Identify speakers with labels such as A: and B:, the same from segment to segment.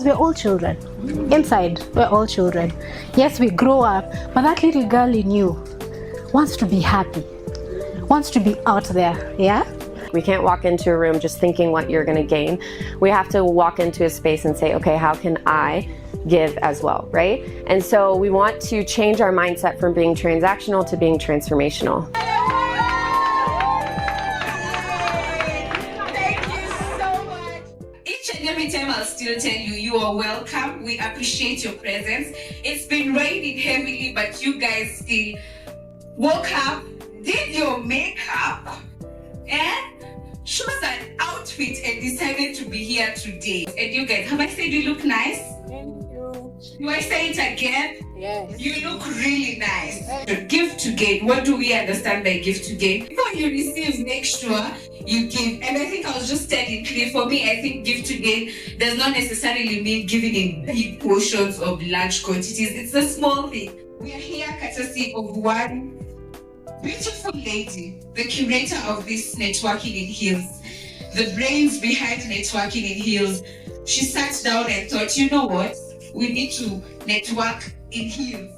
A: we're all children. Inside, we're all children. Yes, we grow up, but that little girl in you wants to be happy, wants to be out there, yeah?
B: We can't walk into a room just thinking what you're going to gain. We have to walk into a space and say, okay, how can I give as well, right? And so we want to change our mindset from being transactional to being transformational.
C: Thank you so much. Each and every time I'll still tell you, you are welcome. We appreciate your presence. It's been raining heavily, but you guys still woke up, did your makeup, and chose an outfit and decided to be here today. And you guys, have I said you look nice?
D: Thank you.
C: Do I say it again?
D: Yes.
C: You look really nice. Give to gain. What do we understand by give to gain? Before you receive, make sure you give. And I think I was just telling Clay, for me, I think give to gain does not necessarily mean giving in big portions of large quantities. It's a small thing. We are here courtesy of one beautiful lady, the curator of this Networking in Heels, the brains behind Networking in Heels. She sat down and thought, you know what? We need to network in heels.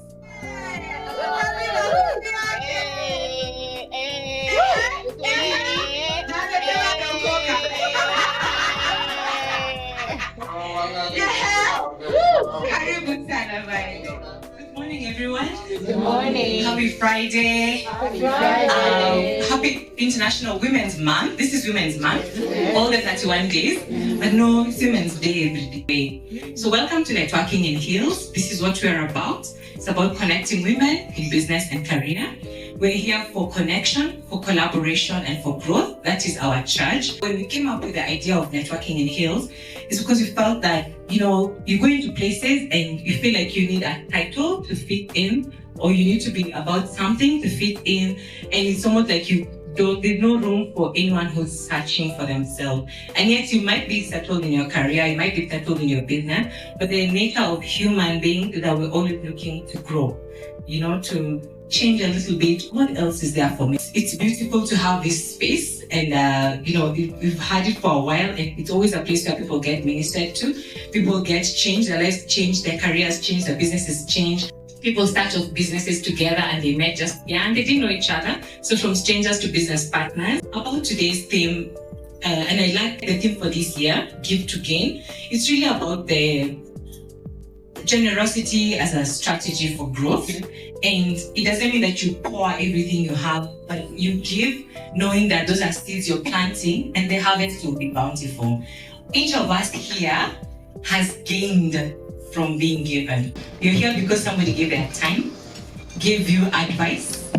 E: Good morning, everyone.
D: Good morning.
E: Happy Friday.
D: Happy Friday.
E: Happy International Women's Month. This is Women's Month. All the 31 days. But no, it's Women's Day every day. So welcome to Networking in Heels. This is what we're about. It's about connecting women in business and career. We're here for connection, for collaboration, and for growth. That is our charge. When we came up with the idea of Networking in Heels, it's because we felt that, you go into places and you feel like you need a title to fit in, or you need to be about something to fit in, and it's almost like there's no room for anyone who's searching for themselves. And yet you might be settled in your career, you might be settled in your business, but the nature of human being is that we're always looking to grow, to change a little bit. What else is there for me? It's beautiful to have this space, and we've had it for a while, and it's always a place where people get ministered to. People get changed, their lives change, their careers change, their businesses change. People start off businesses together and they met just and they didn't know each other. So from strangers to business partners. About today's theme, and I like the theme for this year, Give to Gain. It's really about the generosity as a strategy for growth. And it doesn't mean that you pour everything you have, but you give knowing that those are seeds you're planting and the harvest will be bountiful. Each of us here has gained from being given. You're here because somebody gave their time, gave you advice,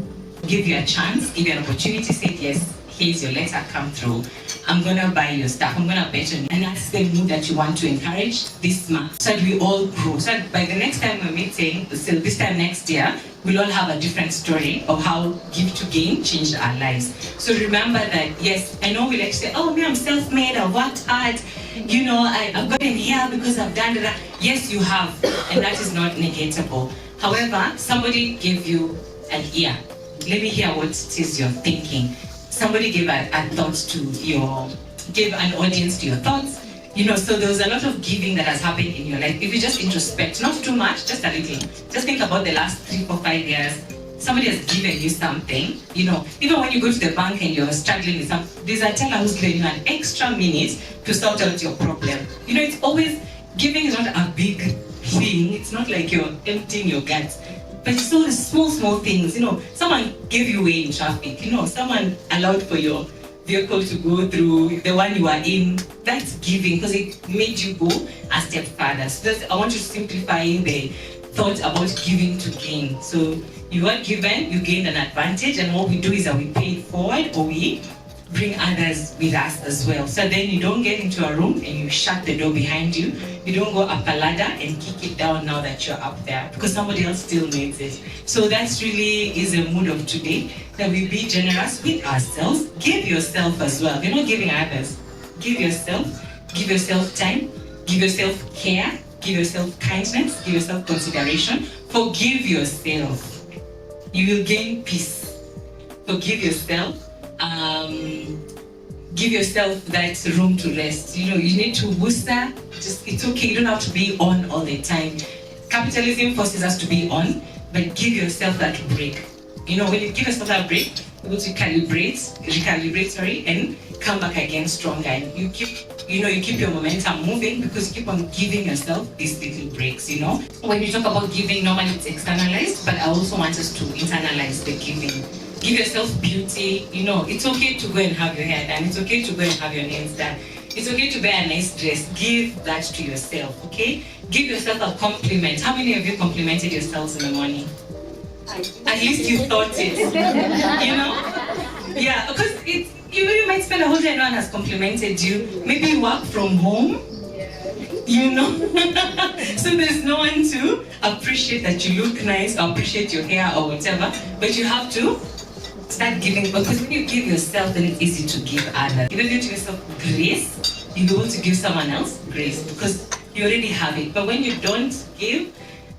E: gave you a chance, gave you an opportunity, said, yes, here's your letter, come through. I'm gonna buy your stuff, I'm gonna bet on you. And that's the mood that you want to encourage this month, so that we all grow. So that by the next time we're meeting, so this time next year, we'll all have a different story of how Give to Gain changed our lives. So remember that, yes, I know we like to say, oh, me, I'm self-made, I've worked hard, I've gotten here because I've done that. Yes, you have, and that is not negatable. However, somebody gave you an ear. Let me hear what it is you're thinking. Somebody gave a thought gave an audience to your thoughts. So there was a lot of giving that has happened in your life. If you just introspect, not too much, just a little. Just think about the last 3, 4, 5 years. Somebody has given you something. Even when you go to the bank and you're struggling with something, there's a teller who's giving you an extra minute to sort out your problem. It's always, giving is not a big thing. It's not like you're emptying your guts. But it's all the small things. Someone gave you way in traffic. Someone allowed for your vehicle to go through the one you are in. That's giving, because it made you go a step further. So I want you to simplify the thought about giving to gain. So you are given, you gain an advantage, and what we do is that we pay it forward, or we bring others with us as well. So then you don't get into a room and you shut the door behind you. You don't go up a ladder and kick it down now that you're up there, because somebody else still needs it. So that's really is the mood of today, that we be generous with ourselves. Give yourself as well. You're not giving others. Give yourself time, give yourself care, give yourself kindness, give yourself consideration. Forgive yourself. You will gain peace. Forgive yourself. give yourself that room to rest. You need to booster. It's okay. You don't have to be on all the time. Capitalism forces us to be on, but give yourself that break. When you give yourself that break, you're able to recalibrate, and come back again stronger. And you keep your momentum moving because you keep on giving yourself these little breaks. When you talk about giving, normally it's externalized, but I also want us to internalize the giving. Give yourself beauty. It's okay to go and have your hair done. It's okay to go and have your nails done. It's okay to wear a nice dress. Give that to yourself, okay? Give yourself a compliment. How many of you complimented yourselves in the morning? At least you thought it, Yeah, because you might spend a whole day and no one has complimented you. Maybe you work from home, So there's no one to appreciate that you look nice or appreciate your hair or whatever, but you have to start giving, because when you give yourself, then it's easy to give others. If you give to yourself grace, you'll be able to give someone else grace because you already have it. But when you don't give,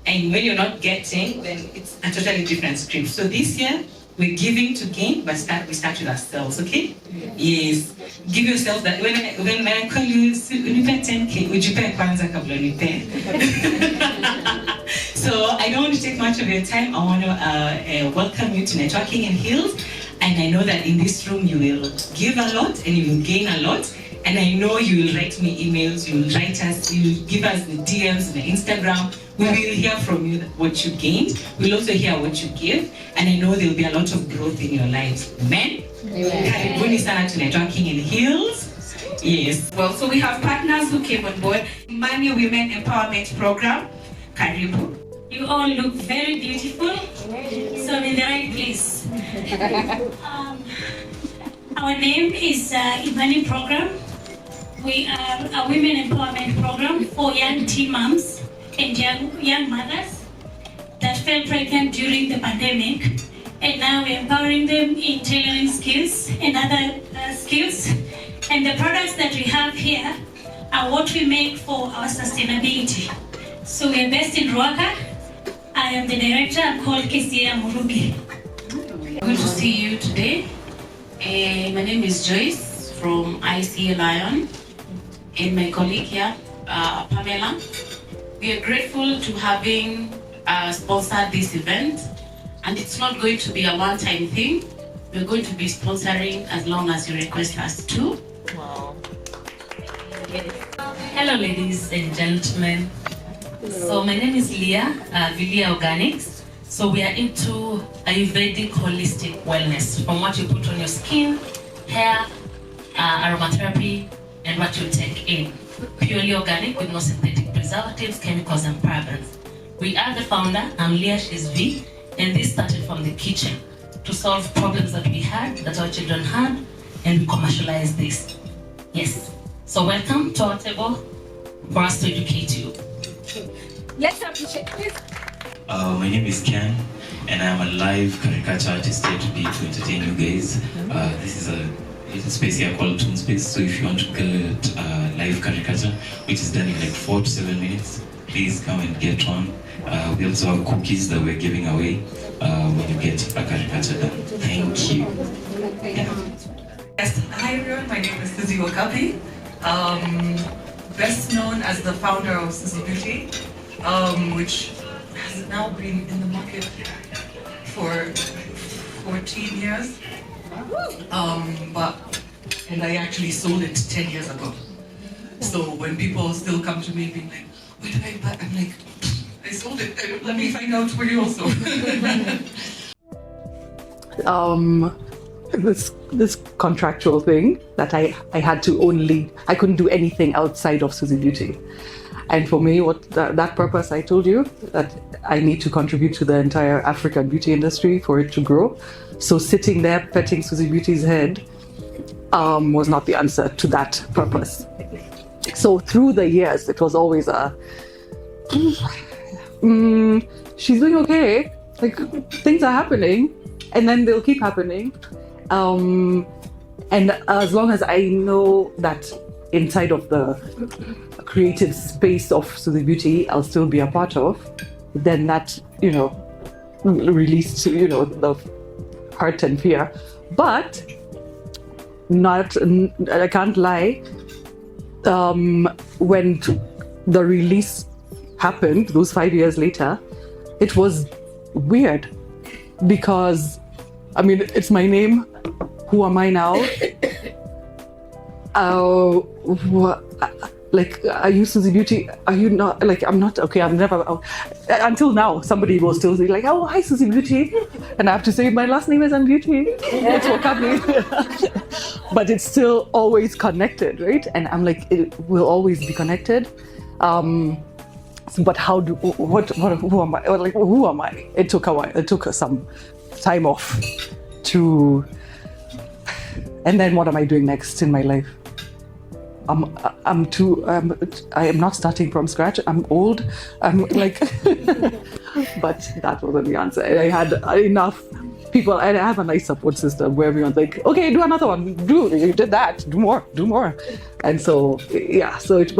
E: and when you're not getting, then it's a totally different script. So this year, we're giving to gain, but we start with ourselves, okay? Yes. Give yourself that. When I call you, unipe 10K, would you pay kwanza kabla unipe? So I don't want to take much of your time. I want to welcome you to Networking in Heels. And I know that in this room, you will give a lot and you will gain a lot. And I know you will write me emails, you will write us, you will give us the DMs, the Instagram. We will hear from you what you gained. We'll also hear what you give. And I know there will be a lot of growth in your lives. Amen? Karibuni sana to Networking in Heels. Yes.
C: Well, so we have partners who came on board. Money Women Empowerment Program. Karibu.
F: You all look very beautiful. So I'm in the right place. Our name is Imani Program. We are a women empowerment program for young teen moms and young mothers that fell pregnant during the pandemic. And now we're empowering them in tailoring skills and other skills. And the products that we have here are what we make for our sustainability. So we're based in Ruaka. I am the director. I'm called Kesia Murugi.
G: Good to see you today. My name is Joyce from ICA Lion, and my colleague here, Pamela. We are grateful to having sponsored this event, and it's not going to be a one-time thing. We're going to be sponsoring as long as you request us to.
H: Wow. Hello, ladies and gentlemen. So my name is Leah, Vilia Organics. So we are into Ayurvedic holistic wellness, from what you put on your skin, hair, aromatherapy, and what you take in. Purely organic with no synthetic preservatives, chemicals, and parabens. We are the founder. I'm Leah, she's V, and this started from the kitchen to solve problems that we had, that our children had, and we commercialized this. Yes. So welcome to our table for us to educate you.
C: Let's appreciate this.
I: My name is Ken, and I'm a live caricature artist here today to entertain you guys. This is a little space here called Toon Space, so if you want to get live caricature, which is done in like 4 to 7 minutes, please come and get one. We also have cookies that we're giving away when you get a caricature done. Thank you.
J: Yes, hi everyone, my name is Suzy Wakapi, best known as the founder of Suzy Beauty, which has now been in the market for 14 years. And I actually sold it 10 years ago. So when people still come to me being like, where did I buy? I'm like, I sold it. Let me find out for you also.
K: This contractual thing that I had to only, I couldn't do anything outside of Suzy Beauty. And for me, what that purpose I told you, that I need to contribute to the entire African beauty industry for it to grow. So sitting there petting Suzy Beauty's head was not the answer to that purpose. So through the years, it was always a, she's doing okay, like things are happening, and then they'll keep happening. And as long as I know that inside of the creative space of Suzy Beauty, I'll still be a part of, then that, released, the hurt and fear. But I can't lie. When the release happened, those 5 years later, it was weird because, I mean, it's my name. Who am I now? Like, are you Susie Beauty? Are you not? Like, I'm not. Okay, I'm never. Until now, somebody will still say like, "Oh, hi, Susie Beauty," and I have to say my last name is Beauty. It's Wakami. But it's still always connected, right? And I'm like, it will always be connected. But how do? Who am I? Like, who am I? It took a while. It took some time off to. And then what am I doing next in my life? I am not starting from scratch. I'm old. I'm like, but that wasn't the answer. I had enough people, and I have a nice support system where everyone's like, okay, do another one. You did that. Do more. And so, yeah. So
B: Okay.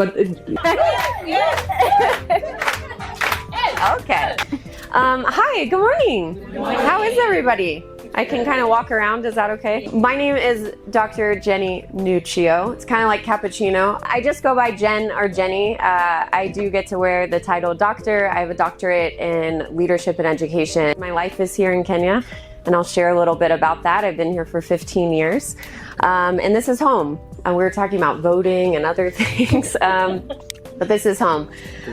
B: Hi. Good morning. How is everybody? I can kind of walk around, is that okay? My name is Dr. Jenny Nuccio. It's kind of like cappuccino. I just go by Jen or Jenny. I do get to wear the title doctor. I have a doctorate in leadership and education. My life is here in Kenya, and I'll share a little bit about that. I've been here for 15 years, and this is home. And we were talking about voting and other things. But this is home.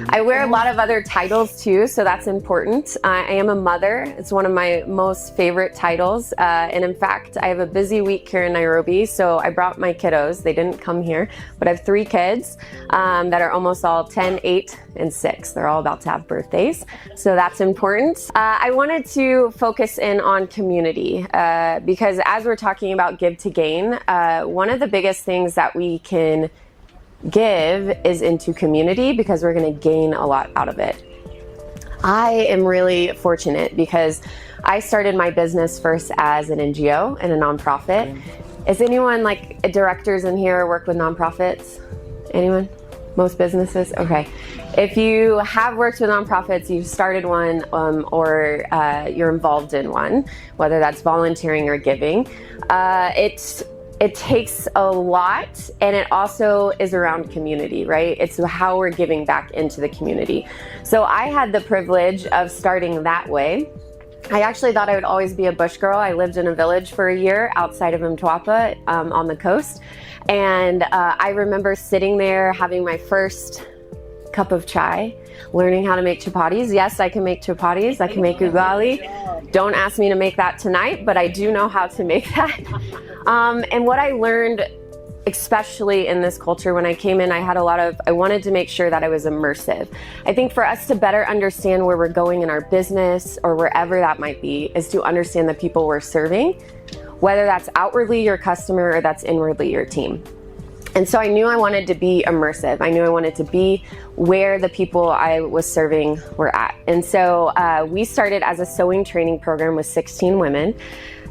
B: I wear a lot of other titles too, so that's important. I am a mother. It's one of my most favorite titles. And in fact, I have a busy week here in Nairobi, so I brought my kiddos. They didn't come here, but I have 3 kids that are almost all 10, 8, and 6. They're all about to have birthdays, so that's important. I wanted to focus in on community because as we're talking about give to gain, one of the biggest things that we can give is into community because we're going to gain a lot out of it. I am really fortunate because I started my business first as an NGO and a nonprofit. Is anyone like directors in here work with nonprofits? Anyone? Most businesses? Okay. If you have worked with nonprofits, you've started one or you're involved in one, whether that's volunteering or giving, it takes a lot, and it also is around community, right? It's how we're giving back into the community. So I had the privilege of starting that way. I actually thought I would always be a bush girl. I lived in a village for a year outside of Mtwapa on the coast. And I remember sitting there having my first cup of chai, learning how to make chapatis. Yes, I can make chapatis. I can make ugali. Don't ask me to make that tonight, but I do know how to make that. And what I learned, especially in this culture, when I came in, I wanted to make sure that I was immersive. I think for us to better understand where we're going in our business or wherever that might be, is to understand the people we're serving, whether that's outwardly your customer or that's inwardly your team. And so I knew I wanted to be immersive. I knew I wanted to be where the people I was serving were at. And so we started as a sewing training program with 16 women,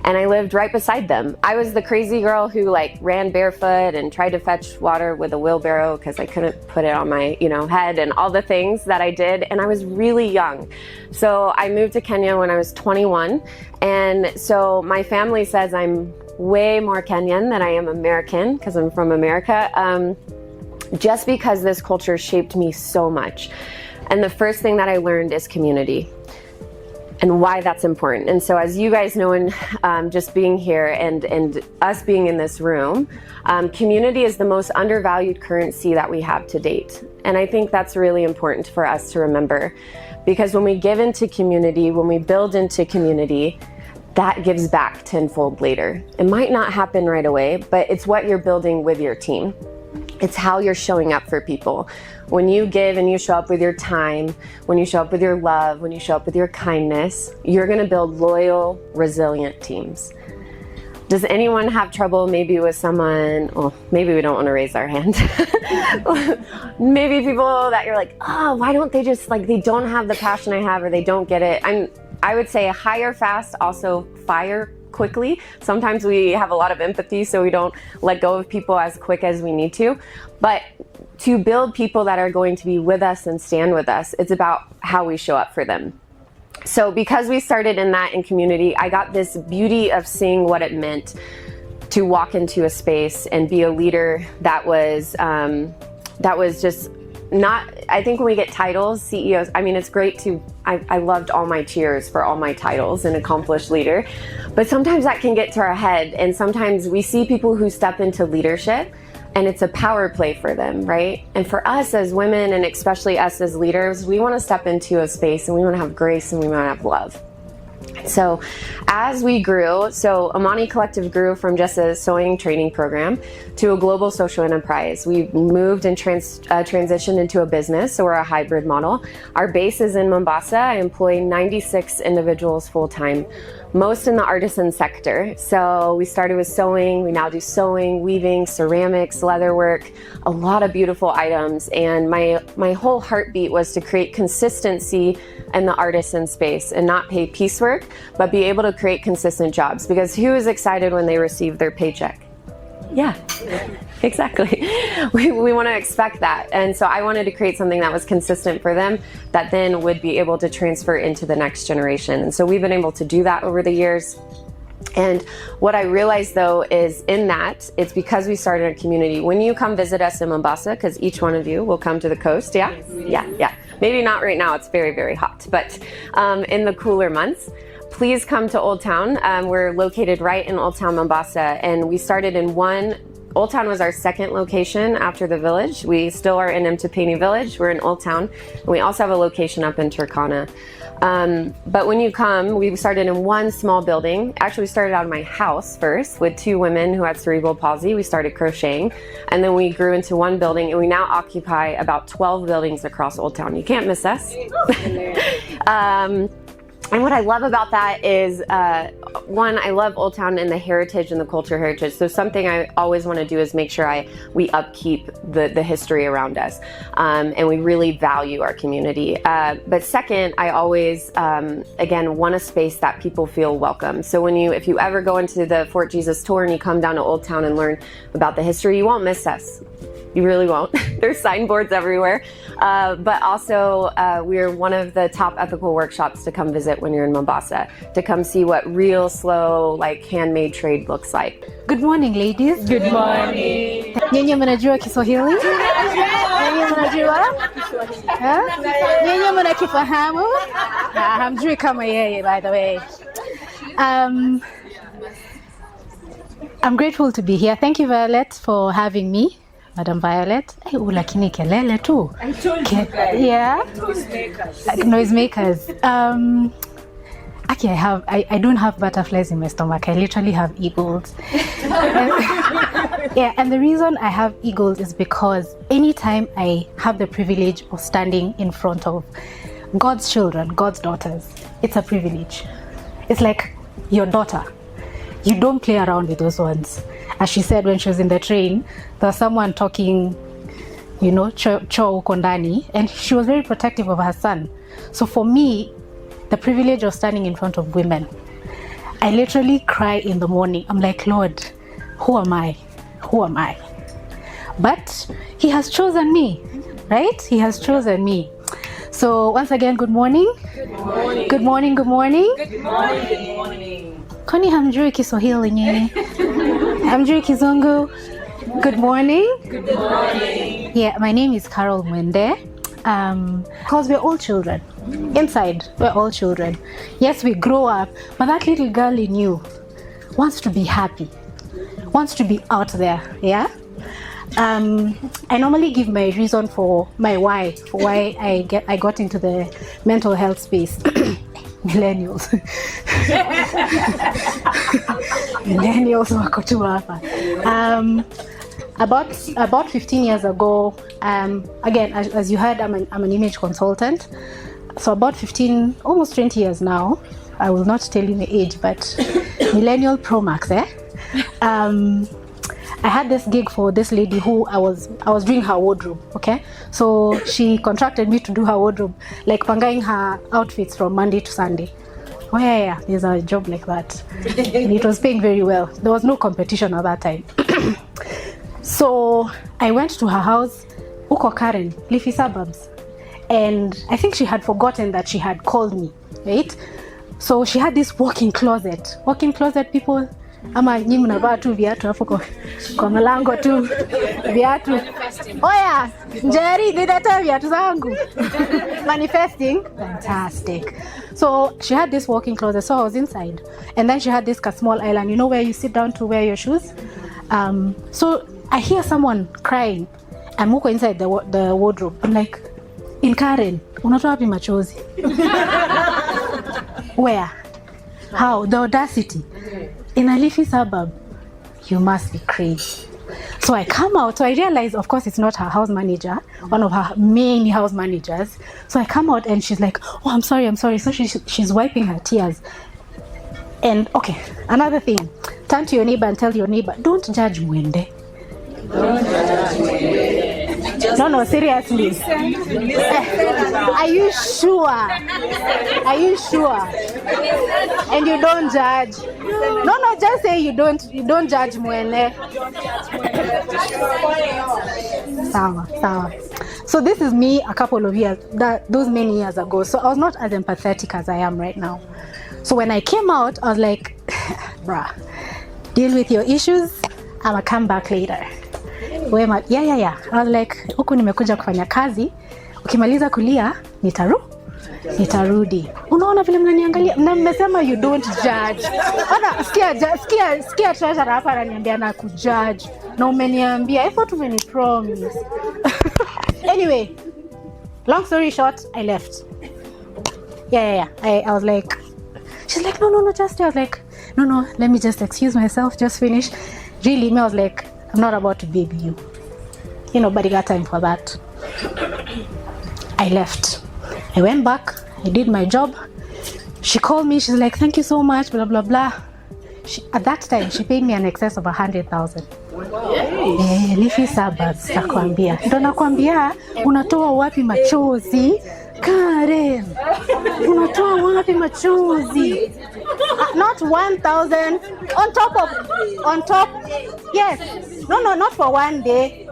B: and I lived right beside them. I was the crazy girl who like ran barefoot and tried to fetch water with a wheelbarrow because I couldn't put it on my head, and all the things that I did. And I was really young. So I moved to Kenya when I was 21. And so my family says I'm way more Kenyan than I am American because I'm from America, just because this culture shaped me so much. And the first thing that I learned is community and why that's important. And so as you guys know, and just being here and us being in this room, community is the most undervalued currency that we have to date. And I think that's really important for us to remember, because when we give into community, when we build into community, that gives back tenfold later. It might not happen right away, but it's what you're building with your team. It's how you're showing up for people. When you give and you show up with your time, when you show up with your love, when you show up with your kindness, you're gonna build loyal, resilient teams. Does anyone have trouble maybe with someone, well, maybe we don't want to raise our hand. Maybe people that you're like, oh, why don't they just, like, they don't have the passion I have, or they don't get it. I would say hire fast, also fire quickly. Sometimes we have a lot of empathy, so we don't let go of people as quick as we need to. But to build people that are going to be with us and stand with us, it's about how we show up for them. So because we started in community, I got this beauty of seeing what it meant to walk into a space and be a leader that was just not, I think when we get titles, CEOs, I mean, it's great to, I loved all my cheers for all my titles and accomplished leader, but sometimes that can get to our head, and sometimes we see people who step into leadership and it's a power play for them, right? And for us as women, and especially us as leaders, we want to step into a space and we want to have grace and we want to have love. So as we grew, so Amani Collective grew from just a sewing training program to a global social enterprise. We moved and transitioned into a business, so we're a hybrid model. Our base is in Mombasa. I employ 96 individuals full-time, most in the artisan sector. So we started with sewing, we now do sewing, weaving, ceramics, leatherwork, a lot of beautiful items. And my whole heartbeat was to create consistency in the artisan space and not pay piecework, but be able to create consistent jobs. Because who is excited when they receive their paycheck? Yeah, exactly. We want to expect that. And so I wanted to create something that was consistent for them that then would be able to transfer into the next generation. And so we've been able to do that over the years. And what I realized though is in that, it's because we started a community. When you come visit us in Mombasa, because each one of you will come to the coast, yeah? Yeah. Maybe not right now, it's very, very hot, but in the cooler months, please come to Old Town. We're located right in Old Town, Mombasa, and we started in Old Town was our second location after the village. We still are in Mtupeni Village, we're in Old Town, and we also have a location up in Turkana. But when you come, we started in one small building. Actually, we started out of my house first with 2 women who had cerebral palsy. We started crocheting, and then we grew into one building, and we now occupy about 12 buildings across Old Town. You can't miss us. And what I love about that is, one, I love Old Town and the heritage and the culture heritage. So something I always want to do is make sure we upkeep the history around us, and we really value our community. But second, I always, again, want a space that people feel welcome. So if you ever go into the Fort Jesus tour and you come down to Old Town and learn about the history, you won't miss us. You really won't. There's signboards everywhere. But also, we're one of the top ethical workshops to come visit when you're in Mombasa, to come see what real, slow, like handmade trade looks like.
A: Good morning, ladies.
D: Good morning.
A: Nyinyi mnajua Kiswahili? Nyinyi mnajua? Nyinyi mnakifahamu? Hamjui kama yeye, by the way. I'm grateful to be here. Thank you, Violette, for having me. Madam Violette, lakini kelele tu.
D: I told you guys.
A: Yeah.
D: Noisemakers.
A: Like noisemakers. Actually, I don't have butterflies in my stomach. I literally have eagles. Yeah, and the reason I have eagles is because anytime I have the privilege of standing in front of God's children, God's daughters, it's a privilege. It's like your daughter. You don't play around with those ones. As she said when she was in the train, there was someone talking, cho uko ndani, and she was very protective of her son. So for me, the privilege of standing in front of women, I literally cry in the morning. I'm like, Lord, who am I? Who am I? But he has chosen me, right? He has chosen me. So once again, good morning.
D: Good morning.
A: Good morning, good morning.
D: Good morning. Good morning.
A: Kwani hamjui Kiswahili nyinyi? Hamjui Kizungu? Good morning.
D: Good morning.
A: Yeah, my name is Carol Mwende. Because we're all children. Inside, we're all children. Yes, we grow up, but that little girl in you wants to be happy, wants to be out there, yeah? I normally give my reason for why I got into the mental health space. Millennials. Millennials wako tu hapa. About 15 years ago, again, as you heard, I'm an image consultant. So about 15, almost 20 years now, I will not tell you the age, but Millennial Pro Max, I had this gig for this lady who I was doing her wardrobe, okay? So she contracted me to do her wardrobe, like pangaing her outfits from Monday to Sunday. Oh yeah, there's a job like that. And it was paying very well. There was no competition at that time. So I went to her house, Uko Karen, Leafy Suburbs. And I think she had forgotten that she had called me, right? So she had this walk-in closet. Walk-in closet, people, Ama nyinyi mnavaa tu viatu hapo kwa mlango tu viatu. Oya, Njeri nileta viatu zangu. Manifesting. Fantastic. So she had this walk-in closet, so I was inside. And then she had this small island, you know, where you sit down to wear your shoes. So I hear someone crying. I'm walking inside the wardrobe. I'm like, in Karen, unatoa wapi machozi? Where? How? The audacity. In a leafy suburb. You must be crazy. So I come out. So I realize, of course, it's not her house manager, one of her main house managers. So I come out and she's like, oh, I'm sorry. So she's wiping her tears. And okay, another thing. Turn to your neighbor and tell your neighbor, don't judge Mwende.
D: Don't judge Mwende.
A: No, seriously. Are you sure? Are you sure? And you don't judge? No, just say you don't judge Mwende. Sawa. So this is me a couple of years, those many years ago. So I was not as empathetic as I am right now. So when I came out, I was like, bruh, deal with your issues. I'ma come back later. Yeah. I was like, huku nimekuja kufanya kazi. Ukimaliza kulia, nitarudi. Unaona vile mnaniangalia? Na mmesema you don't judge. Ana sikia treasure hapa ananiambia na kujudge. Na umeniambia, I thought umenipromise. Anyway, long story short, I left. Yeah. I was like, she's like, no, just stay. I was like, no, let me just excuse myself, just finish. Really, I was like, I'm not about to baby you. Nobody got time for that. I left. I went back. I did my job. She called me. She's like, thank you so much, blah, blah, blah. At that time, she paid me an excess of 100,000. Leafy suburbs, nakwambia. Ndo nakwambia, unatoa wapi machozi? Karen, unatoa wapi machozi? Not 1,000 on top. Yes. No, not for one day.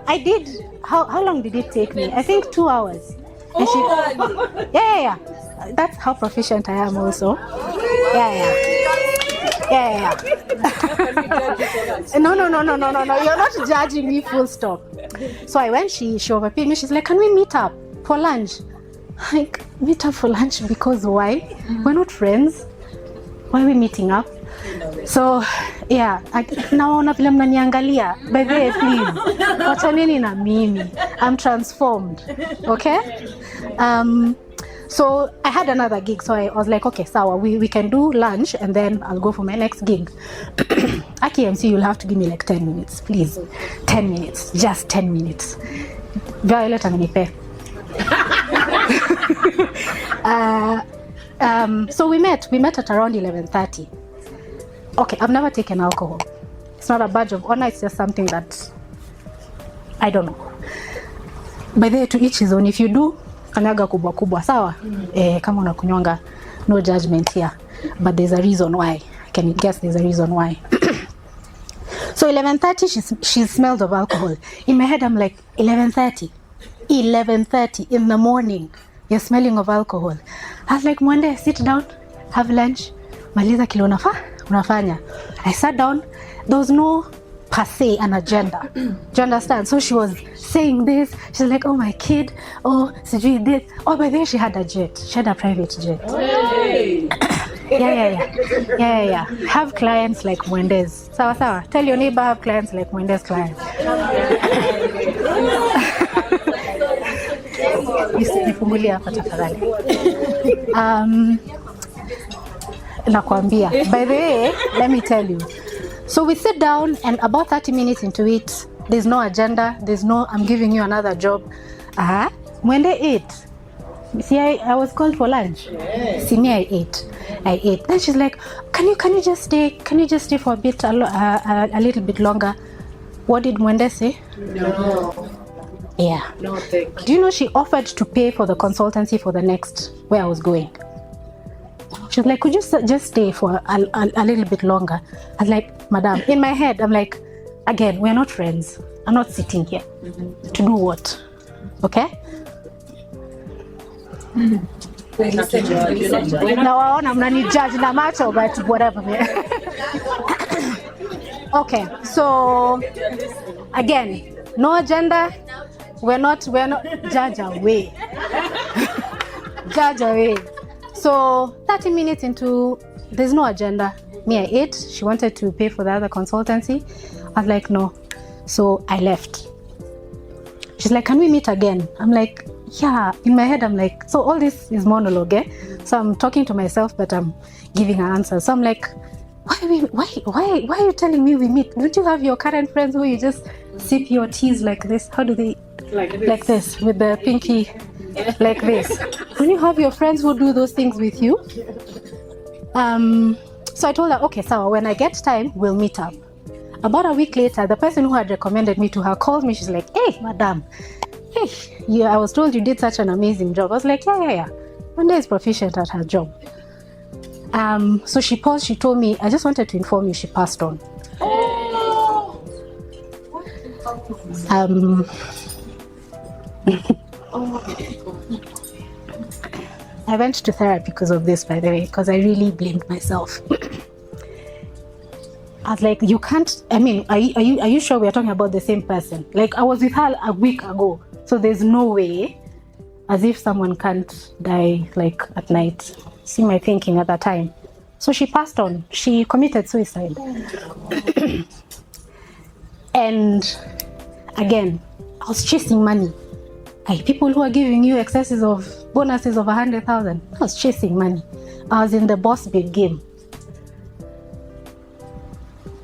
A: I did. How long did it take me? I think 2 hours. And yeah. That's how proficient I am also. Yeah. No. You're not judging me, full stop. So I went, she overpaid me. She's like, can we meet up for lunch? Like, meet up for lunch because why? We're not friends. Why are we meeting up? So, yeah, naona vile mnaniangalia. By the way, please, wachaneni na mimi. I'm transformed. Okay? So I had another gig, so I was like, okay, sawa, we can do lunch and then I'll go for my next gig. Aki MC, you'll have to give me like 10 minutes, please. 10 minutes, just 10 minutes. Violette amenipe. So we met at around 11:30. Okay, I've never taken alcohol. It's not a badge of honor, it's just something that I don't know. By the way, to each his own. If you do, kanyaga kubwa sawa. Kama unakunywanga, no judgment here. But there's a reason why. Can you guess there's a reason why? So 11:30, she smelled of alcohol. In my head, I'm like, 11:30 in the morning, you're smelling of alcohol. I was like, Mwende, sit down, have lunch. Maliza kile unafanya. I sat down. There was no per se an agenda. Do you understand? So she was saying this. She's like, oh, my kid. Oh, sijui this. Oh, by the way, she had a jet. She had a private jet. Hey. Yeah. Have clients like Mwende's. Sawa. Tell your neighbor, have clients like Mwende's clients. Nifungulia hapa tafadhali. Nakwambia. By the way, let me tell you. So we sit down and about 30 minutes into it, there's no agenda, there's no, I'm giving you another job. When they ate, see, I was called for lunch. Yes. See me, I ate. Then she's like, can you just stay for a bit, a little bit longer? What did Mwende say? No. Yeah.
D: No, thank you.
A: Do you know she offered to pay for the consultancy for the next, where I was going? She was like, could you just stay for a little bit longer? I was like, madam, in my head, I'm like, again, we're not friends. I'm not sitting here. To do what? Okay? Now I'm not judge na macho, but whatever. Okay, so again, no agenda. We're not judge away. Judge away. So 30 minutes into, there's no agenda. Me, I ate. She wanted to pay for the other consultancy. I was like, no. So I left. She's like, can we meet again? I'm like, yeah. In my head, I'm like, so all this is monologue, eh? So I'm talking to myself, but I'm giving her answers. So I'm like, why are you telling me we meet? Don't you have your current friends who you just sip your teas like this? How do they? Like this with the pinky, like this. When you have your friends who do those things with you. So I told her, okay, so when I get time, we'll meet up. About a week later, the person who had recommended me to her called me. She's like, hey, madam, hey, yeah, I was told you did such an amazing job. I was like, yeah. Wanda is proficient at her job. So she paused, she told me, I just wanted to inform you she passed on. I went to therapy because of this, by the way, because I really blamed myself. I was like, you can't, I mean, are you sure we are talking about the same person? Like, I was with her a week ago, so there's no way, as if someone can't die, like, at night. See my thinking at that time. So she passed on. She committed suicide. And again, I was chasing money. People who are giving you excesses of bonuses of 100,000. I was chasing money. I was in the boss big game.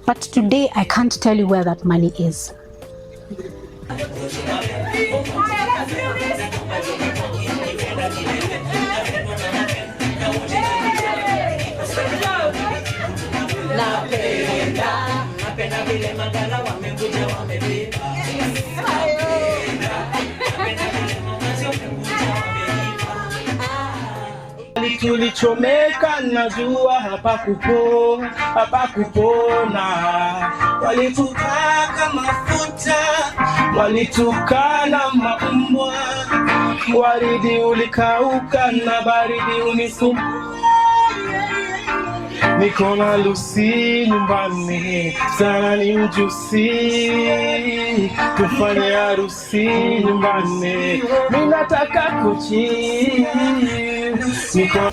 A: But today, I can't tell you where that money is.
L: Tulichomeka najua hapa kupona. Walitupaka mafuta, walitukana maumbwa. Waridi ulikauka na baridi unisumbua. Niko na Lucy nyumbani, sana ni mjusi. Tufanye harusi nyumbani, mimi nataka kuchi. Niko